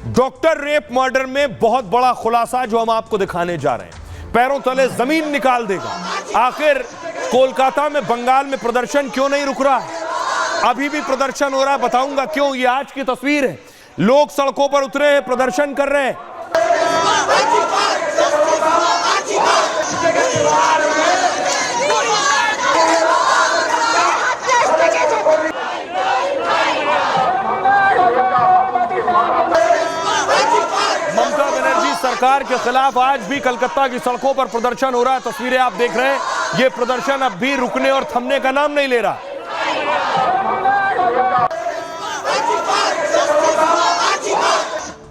Doctor rape murder में बहुत बड़ा खुलासा जो हम आपको दिखाने जा रहे हैं, पैरों तले जमीन निकाल देगा। आखिर कोलकाता में बंगाल में प्रदर्शन क्यों नहीं रुक रहा है? अभी भी प्रदर्शन हो रहा है, बताऊंगा क्यों। ये आज की तस्वीर है, लोग सड़कों पर उतरे हैं, प्रदर्शन कर रहे हैं। ममता बनर्जी सरकार के खिलाफ आज भी कलकत्ता की सड़कों पर प्रदर्शन हो रहा है। तस्वीरें आप देख रहे हैं, ये प्रदर्शन अब भी रुकने और थमने का नाम नहीं ले रहा।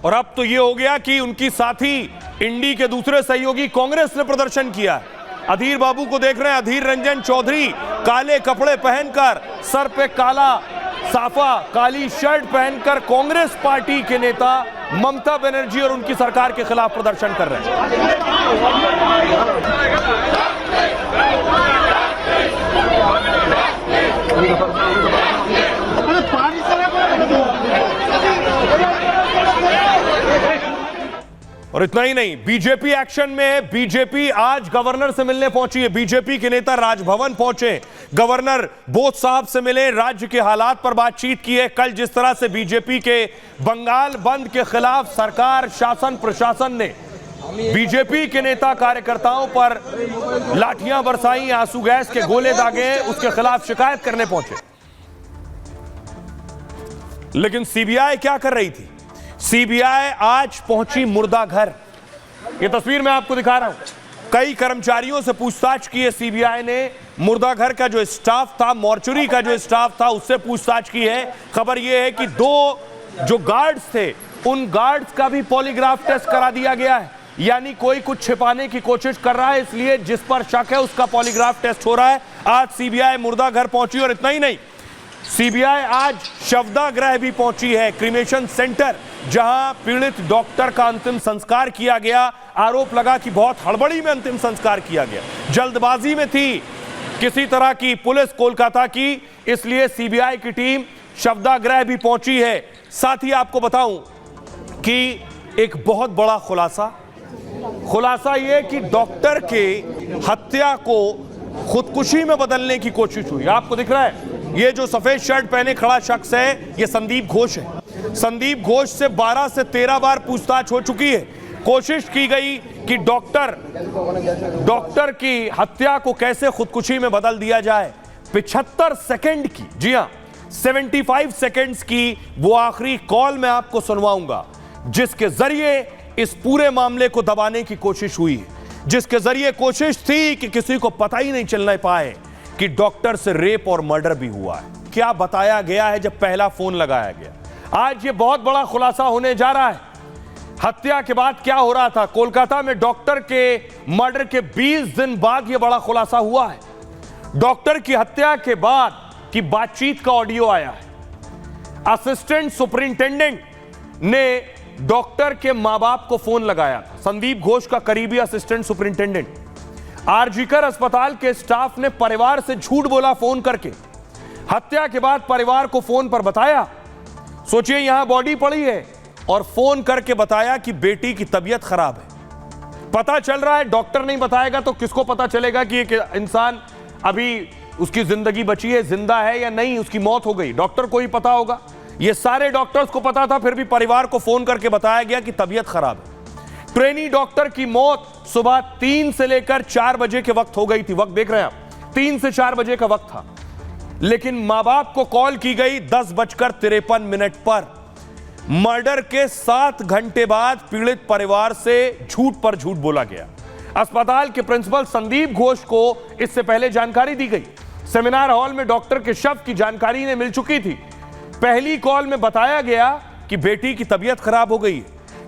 और अब तो ये हो गया कि उनकी साथी इंडी के दूसरे सहयोगी कांग्रेस ने प्रदर्शन किया। अधीर बाबू को देख रहे हैं, अधीर रंजन चौधरी काले कपड़े पहनकर, सर पे काला साफा, काली शर्ट पहनकर कांग्रेस पार्टी के नेता ममता बनर्जी और उनकी सरकार के खिलाफ प्रदर्शन कर रहे हैं। और इतना ही नहीं, बीजेपी एक्शन में है। बीजेपी आज गवर्नर से मिलने पहुंची है। बीजेपी के नेता राजभवन पहुंचे, गवर्नर बोस साहब से मिले, राज्य के हालात पर बातचीत की है। कल जिस तरह से बीजेपी के बंगाल बंद के खिलाफ सरकार, शासन, प्रशासन ने बीजेपी के नेता कार्यकर्ताओं पर लाठियां बरसाई, आंसू गैस के गोले दागे, उसके खिलाफ शिकायत करने पहुंचे। लेकिन सीबीआई क्या कर रही थी? सीबीआई आज पहुंची मुर्दा घर। यह तस्वीर मैं आपको दिखा रहा हूं। कई कर्मचारियों से पूछताछ की है सीबीआई ने। मुर्दा घर का जो स्टाफ था, मॉर्चुरी का जो स्टाफ था, उससे पूछताछ की है। खबर यह है कि 2 जो गार्ड्स थे, उन गार्ड्स का भी पॉलीग्राफ टेस्ट करा दिया गया है। यानी कोई कुछ छिपाने की कोशिश कर रहा है, इसलिए जिस पर शक है उसका पॉलीग्राफ टेस्ट हो रहा है। आज सीबीआई मुर्दा घर पहुंची। और इतना ही नहीं, सीबीआई आज शवदा गृह भी पहुंची है, क्रीमेशन सेंटर, जहां पीड़ित डॉक्टर का अंतिम संस्कार किया गया। आरोप लगा कि बहुत हड़बड़ी में अंतिम संस्कार किया गया, जल्दबाजी में थी किसी तरह की पुलिस कोलकाता की, इसलिए सीबीआई की टीम शवदा गृह भी पहुंची है। साथ ही आपको बताऊं कि एक बहुत बड़ा खुलासा यह कि डॉक्टर के हत्या को खुदकुशी में बदलने की कोशिश हुई। आपको दिख रहा है, ये जो सफेद शर्ट पहने खड़ा शख्स है, ये संदीप घोष है। संदीप घोष से 12 से 13 बार पूछताछ हो चुकी है। कोशिश की गई कि डॉक्टर की हत्या को कैसे खुदकुशी में बदल दिया जाए। 75 सेकंड की, जी हां 75 सेकंड्स की वो आखिरी कॉल मैं आपको सुनवाऊंगा, जिसके जरिए इस पूरे मामले को दबाने की कोशिश हुई है, जिसके जरिए कोशिश थी कि किसी को पता ही नहीं चलने पाए कि डॉक्टर से रेप और मर्डर भी हुआ है। क्या बताया गया है जब पहला फोन लगाया गया? आज ये बहुत बड़ा खुलासा होने जा रहा है। हत्या के बाद क्या हो रहा था कोलकाता में? डॉक्टर के मर्डर के 20 दिन बाद यह बड़ा खुलासा हुआ है। डॉक्टर की हत्या के बाद की बातचीत का ऑडियो आया है। असिस्टेंट सुपरिंटेंडेंट ने डॉक्टर के मां बाप को फोन लगाया था। संदीप घोष का करीबी असिस्टेंट सुपरिंटेंडेंट। आरजीकर अस्पताल के स्टाफ ने परिवार से झूठ बोला फोन करके। हत्या के बाद परिवार को फोन पर बताया, सोचिए यहां बॉडी पड़ी है, और फोन करके बताया कि बेटी की तबीयत खराब है। पता चल रहा है डॉक्टर नहीं बताएगा तो किसको पता चलेगा कि एक इंसान अभी उसकी जिंदगी बची है, जिंदा है या नहीं, उसकी मौत हो गई? डॉक्टर को ही पता होगा। ये सारे डॉक्टर्स को पता था, फिर भी परिवार को फोन करके बताया गया कि तबीयत खराब है। ट्रेनी डॉक्टर की मौत सुबह 3 से लेकर 4 बजे के वक्त हो गई थी। वक्त देख रहे हैं आप, 3 से 4 बजे का वक्त था। लेकिन मां बाप को कॉल की गई 10:53 पर। मर्डर के 7 घंटे बाद पीड़ित परिवार से झूठ पर झूठ बोला गया। अस्पताल के प्रिंसिपल संदीप घोष को इससे पहले जानकारी दी गई। सेमिनार हॉल में डॉक्टर के शव की जानकारी ने मिल चुकी थी। पहली कॉल में बताया गया कि बेटी की तबीयत खराब हो गई,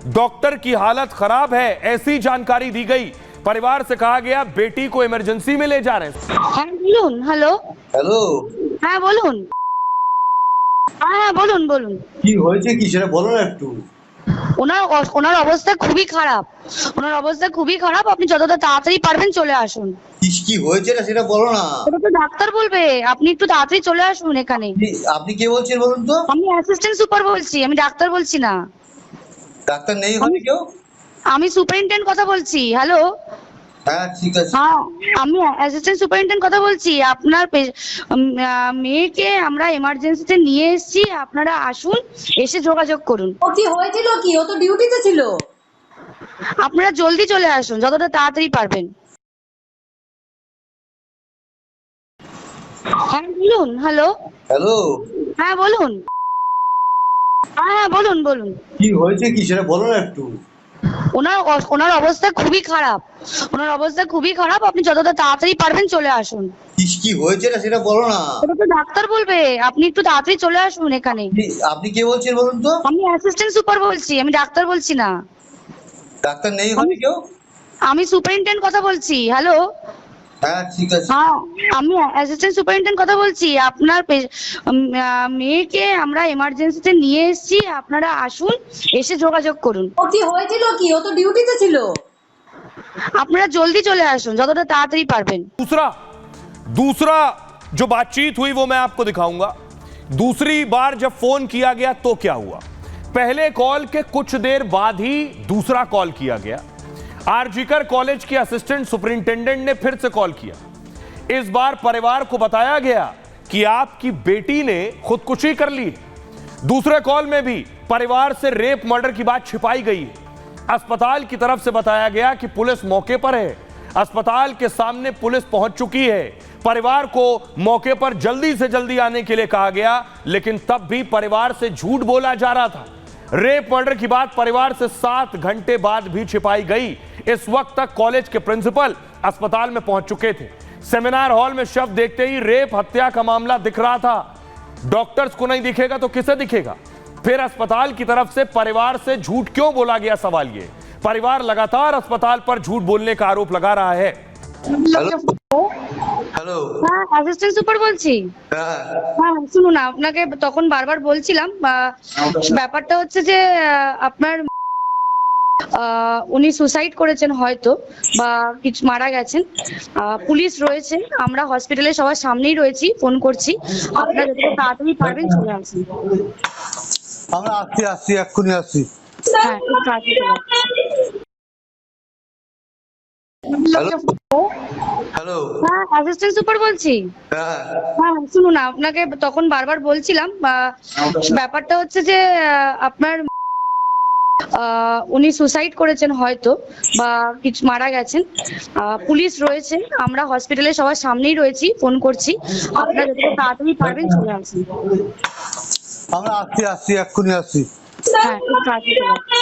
डॉक्टर की हालत खराब है, ऐसी जानकारी दी गई। परिवार से कहा गया बेटी को इमरजेंसी में ले जा रहे हैं। हेलो হ্যাঁ বলুন। হ্যাঁ বলুন। কি হয়েছে কি সেটা বলো না একটু। ওনার অবস্থা খুবই খারাপ। আপনি যতটা তাড়াতাড়ি পারবেন চলে আসুন। কি হয়েছে না সেটা বলো না। ওটা তো ডাক্তার বলবে, আপনি একটু তাড়াতাড়ি চলে আসুন এখানে। আপনি কে বলছেন বলুন তো? আমি অ্যাসিস্ট্যান্ট সুপার বলছি, আমি ডাক্তার বলছি না। ডাক্তার নেই হবে কেউ? আমি সুপারিনটেন্ডেন্ট কথা বলছি। হ্যালো, হ্যাঁ ঠিক আছে। হ্যাঁ আমি অ্যাসিস্ট্যান্ট সুপারিনটেন্ডেন্ট কথা বলছি। আপনার মেয়েকে আমরা এমার্জেন্সিতে নিয়ে এসেছি, আপনারা আসুন, এসে যোগাযোগ করুন। ও কি হয়েছিল কি? ও তো ডিউটিতে ছিল। আপনারা জলদি চলে আসুন, যতটা তাড়াতাড়ি পারবেন। হ্যাঁ বলুন। হ্যালো, হ্যালো, হ্যাঁ বলুন। হ্যাঁ বলুন বলুন। কি হয়েছে কি সেটা বলো না একটু। ওনার অবস্থা খুবই খারাপ। ওনার অবস্থা খুবই খারাপ, আপনি যতটা তাড়াতাড়ি পারবেন চলে আসুন। কি হয়েছে না সেটা বলো না। ওটা তো ডাক্তার বলবে, আপনি একটু তাড়াতাড়ি চলে আসুন এখানে। আপনি কে বলছেন বলুন তো? আমি অ্যাসিস্ট্যান্ট সুপার বলছি, আমি ডাক্তার বলছি না। ডাক্তার নেই হবে কেউ? আমি সুপারিনটেন্ডেন্ট কথা বলছি। হ্যালো, হ্যাঁ ঠিক আছে। হ্যাঁ আমি অ্যাসিস্ট্যান্ট সুপারিনটেন্ডেন্ট কথা বলছি। আপনার মেয়েকে আমরা এমার্জেন্সিতে নিয়ে এসেছি, আপনারা আসুন, এসে যোগাযোগ করুন। ও কি হয়েছিল কি? ও তো ডিউটিতে ছিল। আপনারা জলদি চলে আসুন, যতটা তাড়াতাড়ি পারবেন। दूसरा जो बातचीत हुई वो मैं आपको दिखाऊंगा। दूसरी बार जब फोन किया गया तो क्या हुआ। पहले कॉल के कुछ देर बाद ही दूसरा कॉल किया गया। आरजीकर कॉलेज के असिस्टेंट सुपरिंटेंडेंट ने फिर से कॉल किया। इस बार परिवार को बताया गया कि आपकी बेटी ने खुदकुशी कर ली। दूसरे कॉल में भी परिवार से रेप मर्डर की बात छिपाई गई है। अस्पताल की तरफ से बताया गया कि पुलिस मौके पर है, अस्पताल के सामने पुलिस पहुंच चुकी है। परिवार को मौके पर जल्दी से जल्दी आने के लिए कहा गया, लेकिन तब भी परिवार से झूठ बोला जा रहा था। रेप मर्डर की बात परिवार से 7 घंटे बाद भी छिपाई गई। इस वक्त तक कॉलेज के प्रिंसिपल अस्पताल में पहुंच चुके थे। सेमिनार हॉल में शव देखते ही रेप हत्या का मामला दिख रहा था। डॉक्टर्स को नहीं दिखेगा तो किसे दिखेगा। फिर अस्पताल की तरफ से परिवार से झूठ क्यों बोला गया, सवाल ये। परिवार लगातार अस्पताल पर झूठ बोलने का आरोप लगा रहा है। হ্যালো। হ্যাঁ অ্যাসিস্ট্যান্ট সুপার বলছি। হ্যাঁ হ্যাঁ শুনুন, আপনাকে তখন বারবার বলছিলাম, ব্যাপারটা হচ্ছে যে আপনার উনি সুসাইড করেছেন হয়তো, বা কিছু মারা গেছেন। পুলিশ রয়েছে, আমরা হসপিটালে সবার সামনেই রয়েছি, ফোন করছি, আপনারা যত তাড়াতাড়ি পারবেন চলে আসুন। আমরা আসছি এক্ষুনি আসছি। হ্যাঁ খুব তাড়াতাড়ি চলে আসুন। হ্যালো। হ্যাঁ অ্যাসিস্ট্যান্ট সুপার বলছি। হ্যাঁ হ্যাঁ শুনুন, আপনাকে তখন বারবার বলছিলাম, ব্যাপারটা হচ্ছে যে আপনার উনি সুসাইড করেছেন হয়তো, বা কিছু মারা গেছেন। পুলিশ রয়েছে, আমরা হসপিটালে সবার সামনেই রয়েছি, ফোন করছি, আপনারা যত তাড়াতাড়ি পারবেন চলে আসুন। আমরা আসছি এক্ষুনি আসছি। হ্যাঁ খুব তাড়াতাড়ি চলে আসুন।